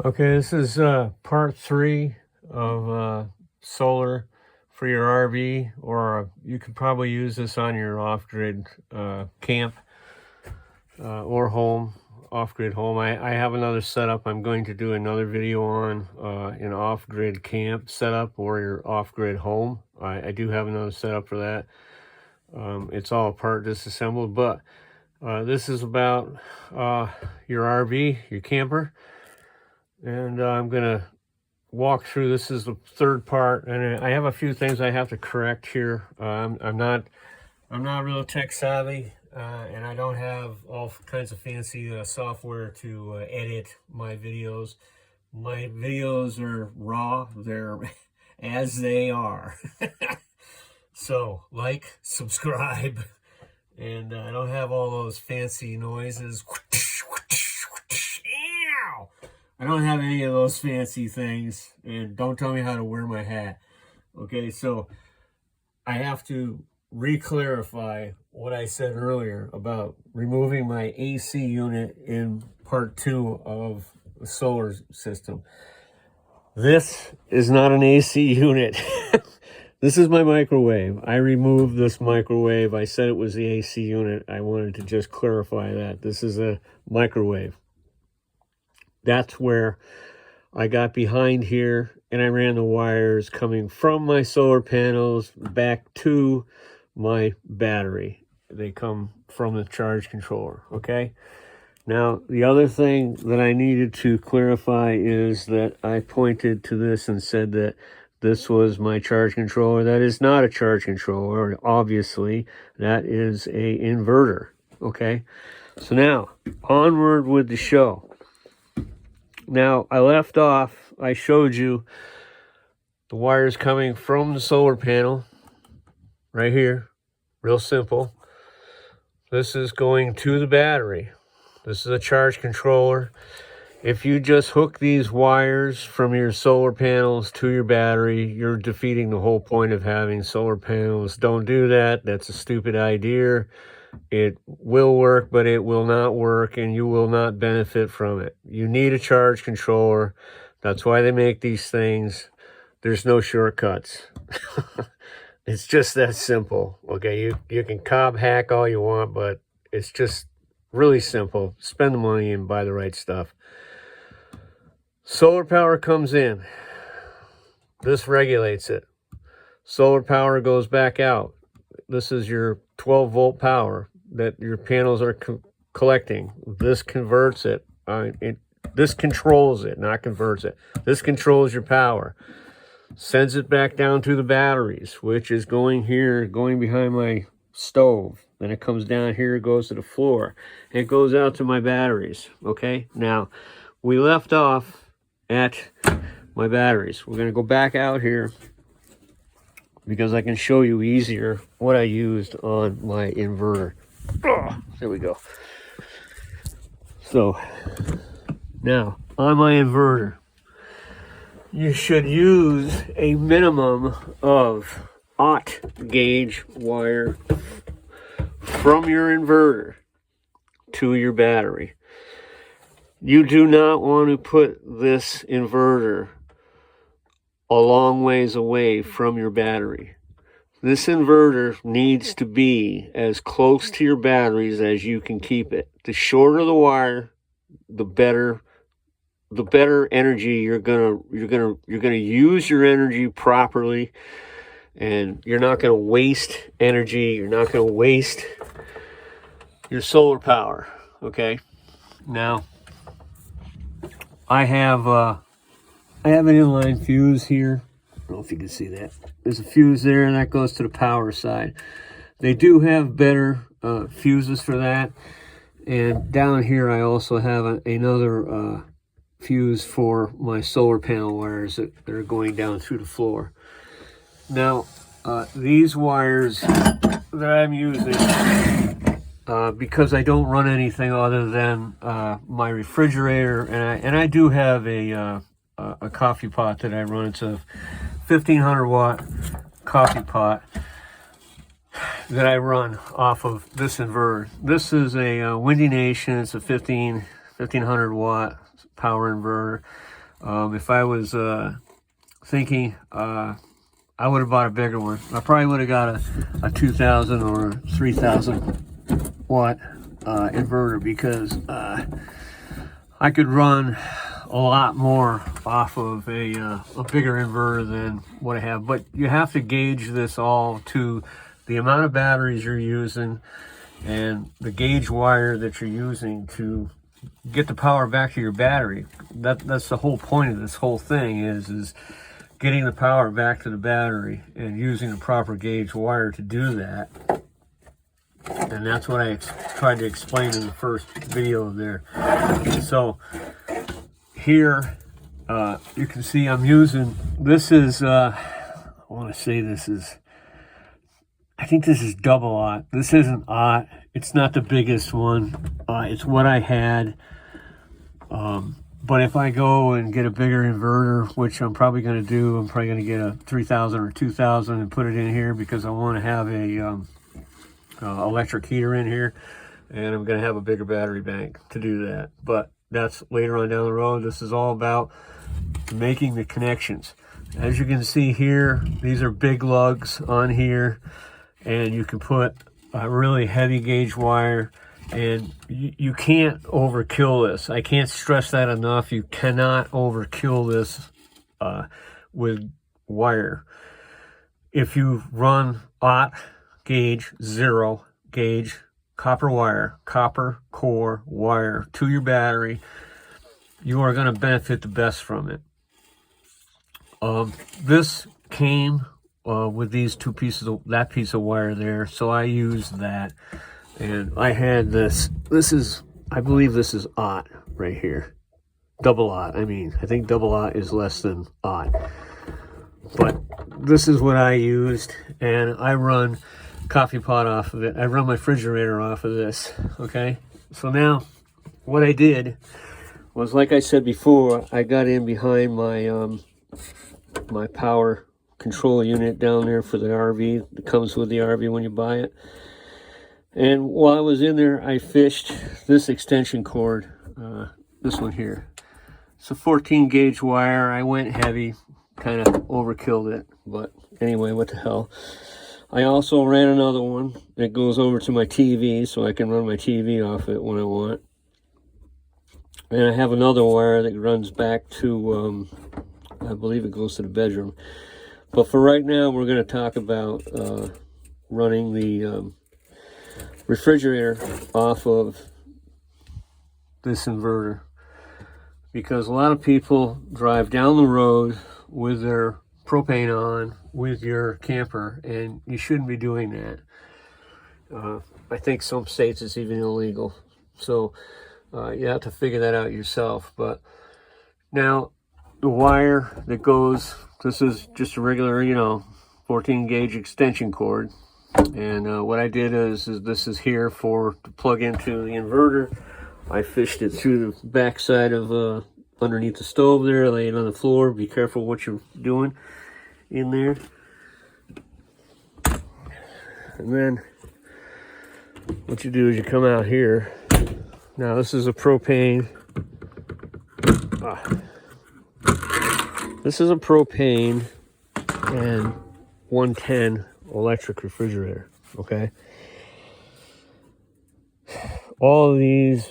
Okay, this is part 3 of solar for your RV, or you could probably use this on your off-grid camp or home, off-grid home. I have another setup I'm going to do another video on, an off-grid camp setup or your off-grid home. I do have another setup for that. It's all part disassembled, but this is about your RV, your camper. And I'm gonna walk through. This is the third part, and I have a few things I have to correct here. I'm not real tech savvy, and I don't have all kinds of fancy software to edit my videos. My videos are raw; they're as they are. So like, subscribe, and I don't have all those fancy noises. I don't have any of those fancy things, and don't tell me how to wear my hat. Okay, so I have to re-clarify what I said earlier about removing my AC unit in part 2 of the solar system. This is not an AC unit. This is my microwave. I removed this microwave. I said it was the AC unit. I wanted to just clarify that. This is a microwave. That's where I got behind here and I ran the wires coming from my solar panels back to my battery. They come from the charge controller, okay? Now, the other thing that I needed to clarify is that I pointed to this and said that this was my charge controller. That is not a charge controller, obviously. That is a inverter, okay? So now, onward with the show. Now, I left off, I showed you the wires coming from the solar panel, right here, real simple. This is going to the battery. This is a charge controller. If you just hook these wires from your solar panels to your battery, you're defeating the whole point of having solar panels. Don't do that. That's a stupid idea. It will work, but it will not work, and you will not benefit from it. You need a charge controller. That's why they make these things. There's no shortcuts. It's just that simple. Okay, you can cob hack all you want, but it's just really simple. Spend the money and buy the right stuff. Solar power comes in. This regulates it. Solar power goes back out. This is your 12-volt power that your panels are collecting. This converts it. This controls it, not converts it. This controls your power. Sends it back down to the batteries, which is going here, going behind my stove. Then it comes down here, it goes to the floor. It goes out to my batteries, okay? Now, we left off at my batteries. We're going to go back out here because I can show you easier what I used on my inverter. There we go. So, now, on my inverter, you should use a minimum of aught gauge wire from your inverter to your battery. You do not want to put this inverter a long ways away from your battery. This inverter needs to be as close to your batteries as you can keep it. The shorter the wire, the better energy you're gonna use your energy properly, and you're not gonna waste energy. You're not gonna waste your solar power. Okay. Now, I have an inline fuse here. I don't know if you can see that. There's a fuse there, and that goes to the power side. They do have better fuses for that. And down here, I also have another fuse for my solar panel wires that are going down through the floor. Now, these wires that I'm using, because I don't run anything other than my refrigerator, and I do have a coffee pot that I run. It's a 1500 watt coffee pot that I run off of this inverter. This is a Windy Nation. It's a 1500 watt power inverter. If I was thinking, I would have bought a bigger one. I probably would have got a 2,000 or 3,000 watt inverter, because I could run a lot more off of a bigger inverter than what I have. But you have to gauge this all to the amount of batteries you're using and the gauge wire that you're using to get the power back to your battery. That's the whole point of this whole thing, is getting the power back to the battery and using the proper gauge wire to do that. And that's what I tried to explain in the first video there. So here you can see I'm using, this is I want to say this is, I think this is double aught. This isn't aught. It's not the biggest one. It's what I had. But if I go and get a bigger inverter, which I'm probably going to do, I'm probably going to get a 3,000 or 2,000 and put it in here, because I want to have a electric heater in here, and I'm going to have a bigger battery bank to do that. But that's later on down the road. This is all about making the connections. As you can see here, these are big lugs on here, and you can put a really heavy gauge wire, and you can't overkill this. I can't stress that enough. You cannot overkill this with wire. If you run aught gauge, 0 gauge copper wire, copper core wire to your battery, you are going to benefit the best from it. This came with these two pieces of, that piece of wire there, so I used that. And I had this is, I believe this is aught right here. Double aught, I mean. I think double aught is less than aught. But this is what I used, and I run coffee pot off of it. I run my refrigerator off of this, okay? So now, what I did was, like I said before, I got in behind my my power control unit down there for the RV. It comes with the RV when you buy it. And while I was in there, I fished this extension cord, this one here. It's a 14 gauge wire. I went heavy, kind of overkilled it, but anyway, what the hell. I also ran another one that goes over to my TV, so I can run my TV off it when I want. And I have another wire that runs back to, I believe it goes to the bedroom. But for right now, we're going to talk about running the refrigerator off of this inverter, because a lot of people drive down the road with their propane on with your camper, and you shouldn't be doing that. I think some states it's even illegal, so you have to figure that out yourself. But now the wire that goes, this is just a regular, 14 gauge extension cord. And what I did is this is here to plug into the inverter. I fished it through the back side of underneath the stove there, lay it on the floor. Be careful what you're doing in there. And then what you do is you come out here. Now this is a propane. This is a propane and 110 electric refrigerator, okay? All of these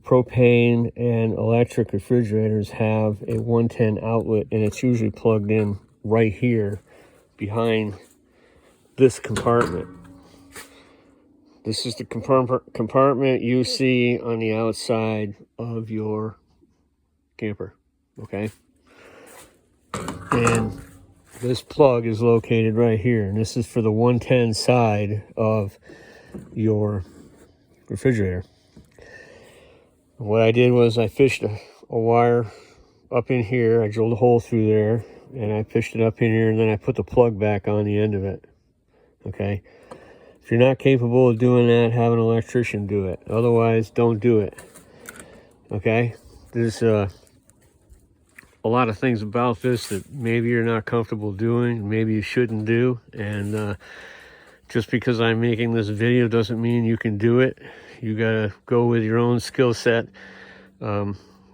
propane and electric refrigerators have a 110 outlet, and it's usually plugged in right here behind this compartment. This is the compartment you see on the outside of your camper, okay? And this plug is located right here, and this is for the 110 side of your refrigerator. What I did was I fished a wire up in here. I drilled a hole through there, and I fished it up in here, and then I put the plug back on the end of it, okay? If you're not capable of doing that, have an electrician do it. Otherwise, don't do it, okay? There's a lot of things about this that maybe you're not comfortable doing, maybe you shouldn't do, and just because I'm making this video doesn't mean you can do it. You gotta go with your own skill set.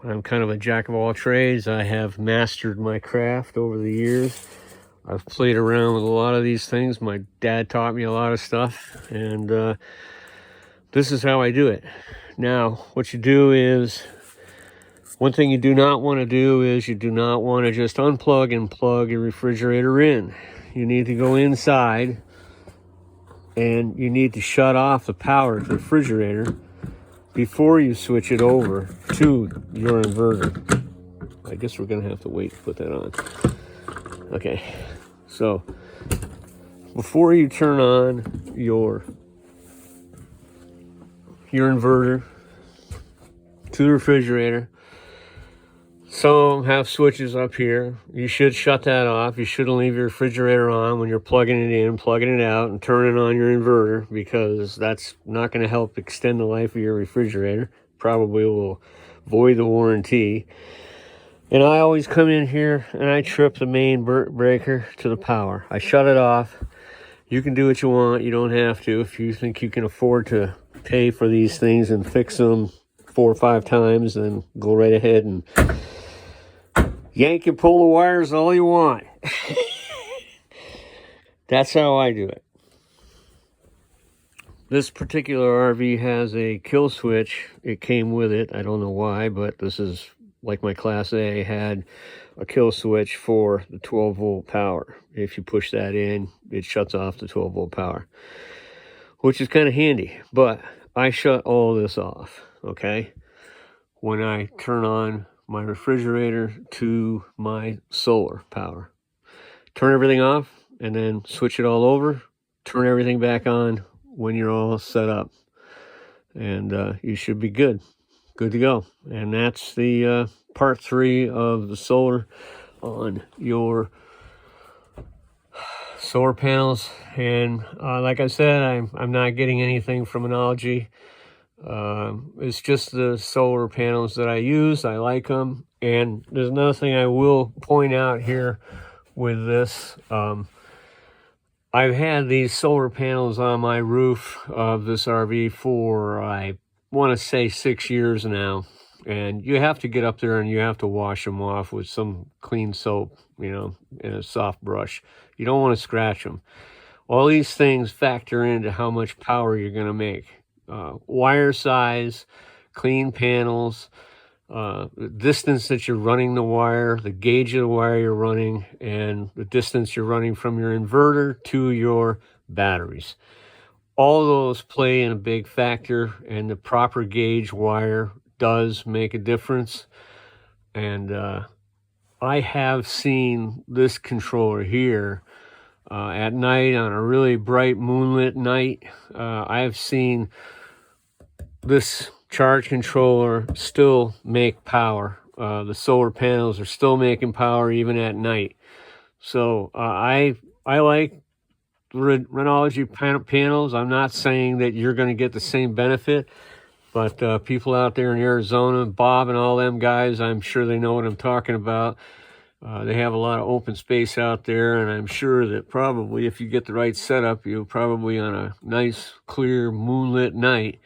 I'm kind of a jack of all trades. I have mastered my craft over the years. I've played around with a lot of these things. My dad taught me a lot of stuff, and this is how I do it. Now, what you do is, one thing you do not want to do is you do not want to just unplug and plug your refrigerator in. You need to go inside and you need to shut off the power to the refrigerator before you switch it over to your inverter. I guess we're going to have to wait to put that on. Okay, so before you turn on your inverter to the refrigerator, some of them have switches up here. You should shut that off. You shouldn't leave your refrigerator on when you're plugging it in, plugging it out, and turning on your inverter, because that's not going to help extend the life of your refrigerator. Probably will void the warranty. And I always come in here and I trip the main breaker to the power. I shut it off. You can do what you want. You don't have to. If you think you can afford to pay for these things and fix them 4 or 5 times, then go right ahead and yank and pull the wires all you want. That's how I do it. This particular RV has a kill switch. It came with it. I don't know why, but this is like my Class A had a kill switch for the 12 volt power. If you push that in, it shuts off the 12 volt power, which is kind of handy. But I shut all this off, okay? When I turn on my refrigerator to my solar power. Turn everything off and then switch it all over. Turn everything back on when you're all set up. And you should be good to go. And that's the part 3 of the solar on your solar panels. And like I said, I'm not getting anything from Analogy. It's just the solar panels that I use. I like them. And there's another thing I will point out here with this. I've had these solar panels on my roof of this RV for, I want to say, 6 years now. And you have to get up there and you have to wash them off with some clean soap, you know, and a soft brush. You don't want to scratch them. All these things factor into how much power you're going to make. Wire size, clean panels, the distance that you're running the wire, the gauge of the wire you're running, and the distance you're running from your inverter to your batteries. All those play in a big factor, and the proper gauge wire does make a difference. And I have seen this controller here at night on a really bright moonlit night. I have seen this charge controller still make power. The solar panels are still making power even at night. So I like Renology panels. I'm not saying that you're going to get the same benefit, but people out there in Arizona, Bob and all them guys, I'm sure they know what I'm talking about. They have a lot of open space out there, and I'm sure that probably if you get the right setup, you'll probably on a nice, clear, moonlit night,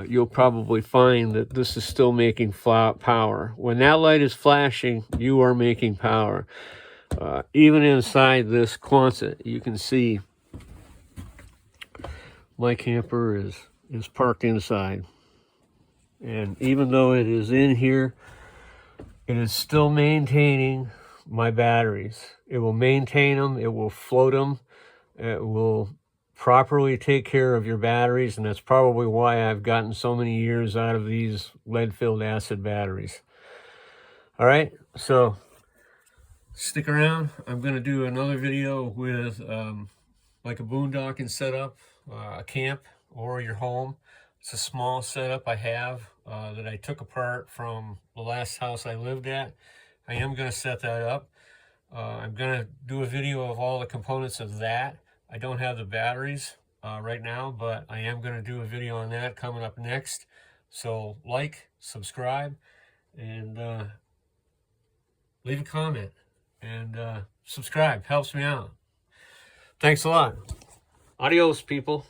you'll probably find that this is still making power. When that light is flashing, you are making power. Even inside this Quonset, you can see my camper is parked inside. And even though it is in here, it is still maintaining my batteries. It will maintain them. It will float them. It will properly take care of your batteries, and that's probably why I've gotten so many years out of these lead-filled acid batteries. All right, so stick around. I'm going to do another video with like a boondocking setup, a camp, or your home. It's a small setup I have that I took apart from the last house I lived at. I am going to set that up. I'm going to do a video of all the components of that. I don't have the batteries right now, but I am going to do a video on that coming up next. So like, subscribe, and leave a comment. And subscribe. Helps me out. Thanks a lot. Adios, people.